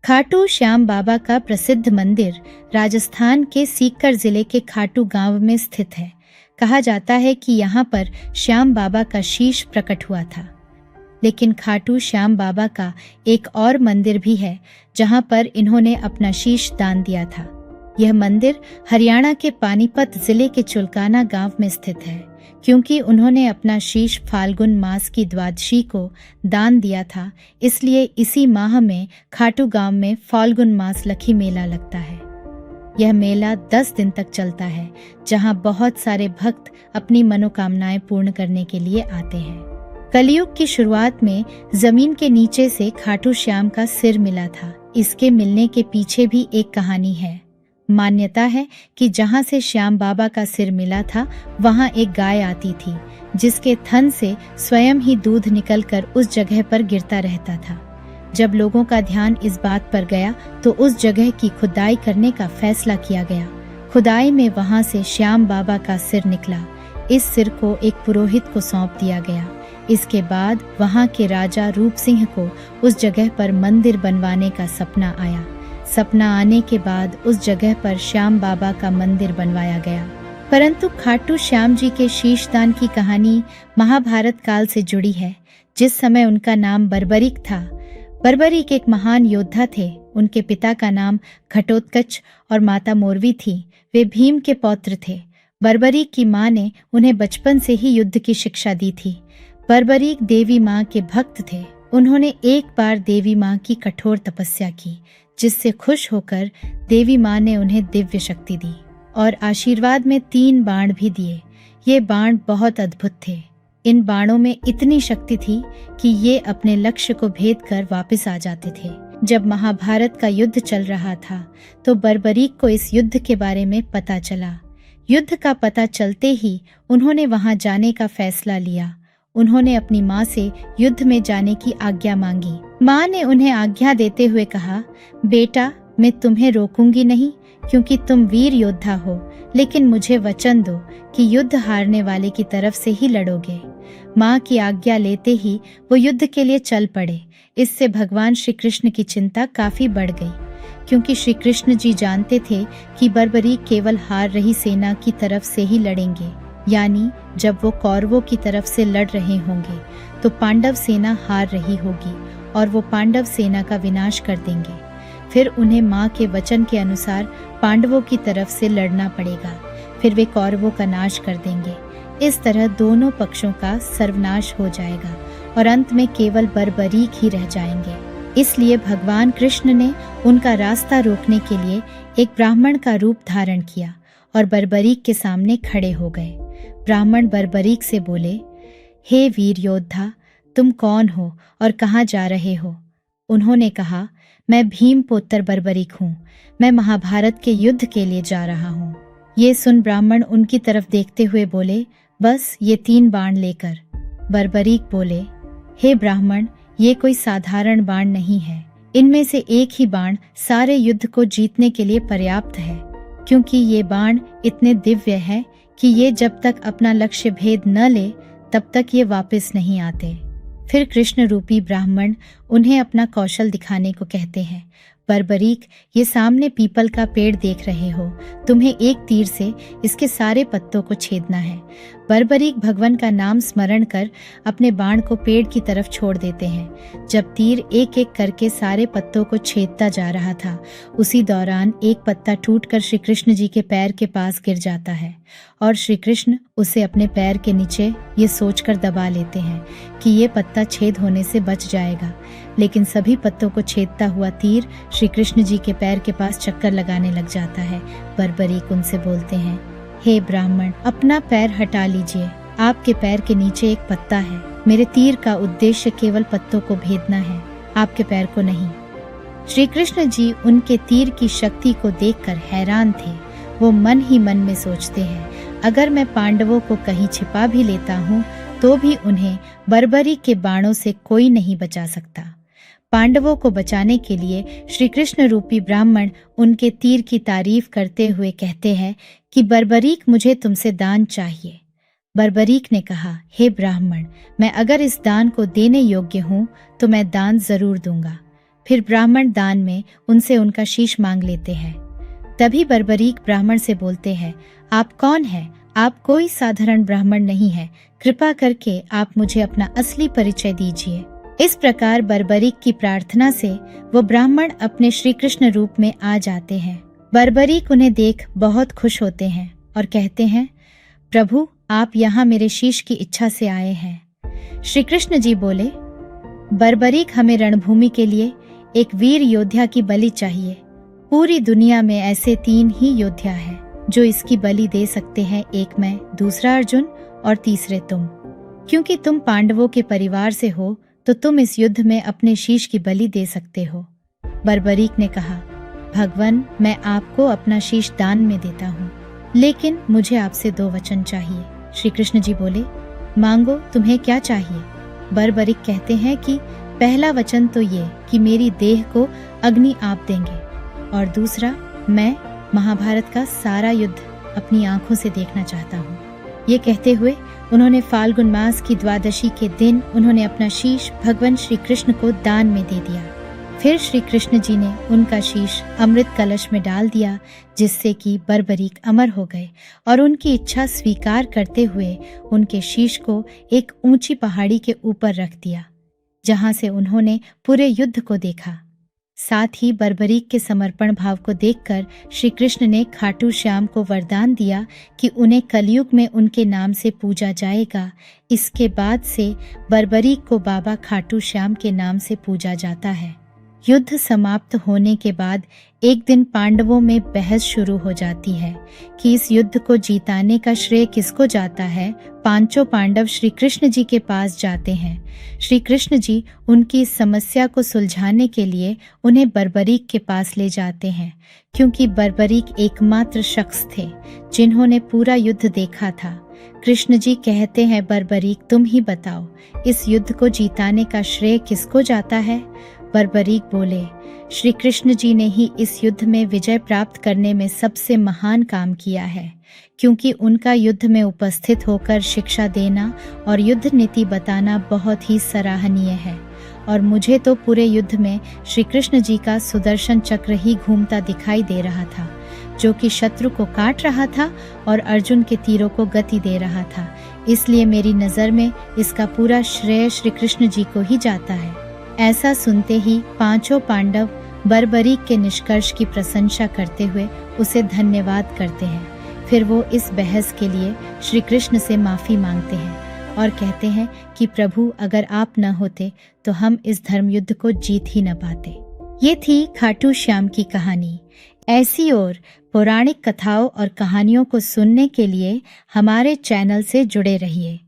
खाटू श्याम बाबा का प्रसिद्ध मंदिर राजस्थान के सीकर जिले के खाटू गांव में स्थित है। कहा जाता है कि यहाँ पर श्याम बाबा का शीश प्रकट हुआ था। लेकिन खाटू श्याम बाबा का एक और मंदिर भी है जहाँ पर इन्होंने अपना शीश दान दिया था। यह मंदिर हरियाणा के पानीपत जिले के चुलकाना गांव में स्थित है। क्योंकि उन्होंने अपना शीश फाल्गुन मास की द्वादशी को दान दिया था, इसलिए इसी माह में खाटू गांव में फाल्गुन मास लखी मेला लगता है। यह मेला 10 दिन तक चलता है, जहां बहुत सारे भक्त अपनी मनोकामनाएं पूर्ण करने के लिए आते हैं। कलयुग की शुरुआत में जमीन के नीचे से खाटू श्याम का सिर मिला था। इसके मिलने के पीछे भी एक कहानी है। मान्यता है कि जहाँ से श्याम बाबा का सिर मिला था वहाँ एक गाय आती थी, जिसके थन से स्वयं ही दूध निकलकर उस जगह पर गिरता रहता था। जब लोगों का ध्यान इस बात पर गया तो उस जगह की खुदाई करने का फैसला किया गया। खुदाई में वहाँ से श्याम बाबा का सिर निकला। इस सिर को एक पुरोहित को सौंप दिया गया। इसके बाद वहाँ के राजा रूप सिंह को उस जगह पर मंदिर बनवाने का सपना आया। सपना आने के बाद उस जगह पर श्याम बाबा का मंदिर बनवाया गया। परंतु खाटू श्याम जी के शीशदान की कहानी महाभारत काल से जुड़ी है, जिस समय उनका नाम बर्बरीक था। बर्बरीक एक महान योद्धा थे। उनके पिता का नाम घटोत्कच और माता मोरवी थी। वे भीम के पौत्र थे। बर्बरीक की माँ ने उन्हें बचपन से ही युद्ध की शिक्षा दी थी। बर्बरीक देवी माँ के भक्त थे। उन्होंने एक बार देवी माँ की कठोर तपस्या की, जिससे खुश होकर देवी माँ ने उन्हें दिव्य शक्ति दी और आशीर्वाद में 3 बाण भी दिए। ये बाण बहुत अद्भुत थे। इन बाणों में इतनी शक्ति थी कि ये अपने लक्ष्य को भेद कर वापस आ जाते थे। जब महाभारत का युद्ध चल रहा था तो बर्बरीक को इस युद्ध के बारे में पता चला। युद्ध का पता चलते ही उन्होंने वहां जाने का फैसला लिया। उन्होंने अपनी माँ से युद्ध में जाने की आज्ञा मांगी। माँ ने उन्हें आज्ञा देते हुए कहा, बेटा, मैं तुम्हें रोकूंगी नहीं, क्योंकि तुम वीर योद्धा हो, लेकिन मुझे वचन दो कि युद्ध हारने वाले की तरफ से ही लड़ोगे। माँ की आज्ञा लेते ही वो युद्ध के लिए चल पड़े। इससे भगवान श्री कृष्ण की चिंता काफी बढ़ गई, क्योंकि श्री कृष्ण जी जानते थे कि बर्बरीक केवल हार रही सेना की तरफ से ही लड़ेंगे। यानी जब वो कौरवों की तरफ से लड़ रहे होंगे तो पांडव सेना हार रही होगी और वो पांडव सेना का विनाश कर देंगे। फिर उन्हें माँ के वचन के अनुसार पांडवों की तरफ से लड़ना पड़ेगा। फिर वे कौरवों का नाश कर देंगे। इस तरह दोनों पक्षों का सर्वनाश हो जाएगा और अंत में केवल बर्बरीक ही रह जाएंगे। इसलिए भगवान कृष्ण ने उनका रास्ता रोकने के लिए एक ब्राह्मण का रूप धारण किया और बर्बरीक के सामने खड़े हो गए। ब्राह्मण बर्बरीक से बोले, हे वीर योद्धा, तुम कौन हो और कहाँ जा रहे हो? उन्होंने कहा, मैं भीम पुत्र बर्बरीक हूँ। मैं महाभारत के युद्ध के लिए जा रहा हूँ। ये सुन ब्राह्मण उनकी तरफ देखते हुए बोले, बस ये 3 बाण लेकर। बर्बरीक बोले, हे ब्राह्मण, ये कोई साधारण बाण नहीं है। इनमें से एक ही बाण सारे युद्ध को जीतने के लिए पर्याप्त है, क्योंकि ये बाण इतने दिव्य है कि ये जब तक अपना लक्ष्य भेद न ले तब तक ये वापस नहीं आते। फिर कृष्ण रूपी ब्राह्मण उन्हें अपना कौशल दिखाने को कहते हैं। बर्बरीक, ये सामने पीपल का पेड़ देख रहे हो, तुम्हें एक तीर से इसके सारे पत्तों को छेदना है। बर्बरीक भगवान का नाम स्मरण कर अपने बाण को पेड़ की तरफ छोड़ देते हैं। जब तीर एक एक करके सारे पत्तों को छेदता जा रहा था, उसी दौरान एक पत्ता टूटकर श्री कृष्ण जी के पैर के पास गिर जाता है और श्री कृष्ण उसे अपने पैर के नीचे ये सोचकर दबा लेते हैं कि ये पत्ता छेद होने से बच जाएगा। लेकिन सभी पत्तों को छेदता हुआ तीर श्री कृष्ण जी के पैर के पास चक्कर लगाने लग जाता है। बर्बरीक उनसे बोलते हैं, हे ब्राह्मण, अपना पैर हटा लीजिए। आपके पैर के नीचे एक पत्ता है। मेरे तीर का उद्देश्य केवल पत्तों को भेदना है, आपके पैर को नहीं। श्री कृष्ण जी उनके तीर की शक्ति को देखकर हैरान थे। वो मन ही मन में सोचते हैं, अगर मैं पांडवों को कहीं छिपा भी लेता हूँ तो भी उन्हें बर्बरीक के बाणों से कोई नहीं बचा सकता। पांडवों को बचाने के लिए श्री कृष्ण रूपी ब्राह्मण उनके तीर की तारीफ करते हुए कहते हैं कि बर्बरीक, मुझे तुमसे दान चाहिए। बर्बरीक ने कहा, हे ब्राह्मण, मैं अगर इस दान को देने योग्य हूँ तो मैं दान जरूर दूंगा। फिर ब्राह्मण दान में उनसे उनका शीश मांग लेते हैं। तभी बर्बरीक ब्राह्मण से बोलते हैं, आप कौन हैं? आप कोई साधारण ब्राह्मण नहीं है, कृपा करके आप मुझे अपना असली परिचय दीजिए। इस प्रकार बर्बरीक की प्रार्थना से वो ब्राह्मण अपने श्री कृष्ण रूप में आ जाते हैं। बर्बरीक उन्हें देख बहुत खुश होते हैं और कहते हैं, प्रभु आप यहाँ मेरे शीश की इच्छा से आए हैं। श्री कृष्ण जी बोले, बर्बरीक हमें रणभूमि के लिए एक वीर योद्धा की बलि चाहिए। पूरी दुनिया में ऐसे 3 ही योद्धा हैं जो इसकी बलि दे सकते हैं, एक मैं, दूसरा अर्जुन और तीसरे तुम। क्योंकि तुम पांडवों के परिवार से हो तो तुम इस युद्ध में अपने शीश की बलि दे सकते हो। बर्बरीक ने कहा, भगवान मैं आपको अपना शीश दान में देता हूँ, लेकिन मुझे आपसे 2 वचन चाहिए। श्री कृष्ण जी बोले, मांगो तुम्हें क्या चाहिए। बर्बरीक कहते हैं कि पहला वचन तो ये कि मेरी देह को अग्नि आप देंगे, और दूसरा मैं महाभारत का सारा युद्ध अपनी आंखों से देखना चाहता हूँ। ये कहते हुए उन्होंने फाल्गुन मास की द्वादशी के दिन उन्होंने अपना शीश भगवान श्री कृष्ण को दान में दे दिया। फिर श्री कृष्ण जी ने उनका शीश अमृत कलश में डाल दिया, जिससे कि बर्बरीक अमर हो गए और उनकी इच्छा स्वीकार करते हुए उनके शीश को एक ऊंची पहाड़ी के ऊपर रख दिया, जहां से उन्होंने पूरे युद्ध को देखा। साथ ही बर्बरीक के समर्पण भाव को देखकर श्री कृष्ण ने खाटू श्याम को वरदान दिया कि उन्हें कलयुग में उनके नाम से पूजा जाएगा। इसके बाद से बर्बरीक को बाबा खाटू श्याम के नाम से पूजा जाता है। युद्ध समाप्त होने के बाद एक दिन पांडवों में बहस शुरू हो जाती है कि इस युद्ध को जीताने का श्रेय किसको जाता है। 5 पांडव श्री कृष्ण जी के पास जाते हैं। श्री कृष्ण जी उनकी इस समस्या को सुलझाने के लिए उन्हें बर्बरीक के पास ले जाते हैं, क्योंकि बर्बरीक एकमात्र शख्स थे जिन्होंने पूरा युद्ध देखा था। कृष्ण जी कहते हैं, बर्बरीक तुम ही बताओ, इस युद्ध को जीताने का श्रेय किसको जाता है। बर्बरीक बोले, श्री कृष्ण जी ने ही इस युद्ध में विजय प्राप्त करने में सबसे महान काम किया है, क्योंकि उनका युद्ध में उपस्थित होकर शिक्षा देना और युद्ध नीति बताना बहुत ही सराहनीय है। और मुझे तो पूरे युद्ध में श्री कृष्ण जी का सुदर्शन चक्र ही घूमता दिखाई दे रहा था, जो कि शत्रु को काट रहा था और अर्जुन के तीरों को गति दे रहा था। इसलिए मेरी नज़र में इसका पूरा श्रेय श्री कृष्ण जी को ही जाता है। ऐसा सुनते ही 5 पांडव बर्बरीक के निष्कर्ष की प्रशंसा करते हुए उसे धन्यवाद करते हैं। फिर वो इस बहस के लिए श्री कृष्ण से माफ़ी मांगते हैं और कहते हैं कि प्रभु अगर आप न होते तो हम इस धर्म युद्ध को जीत ही न पाते। ये थी खाटू श्याम की कहानी। ऐसी और पौराणिक कथाओं और कहानियों को सुनने के लिए हमारे चैनल से जुड़े रहिए।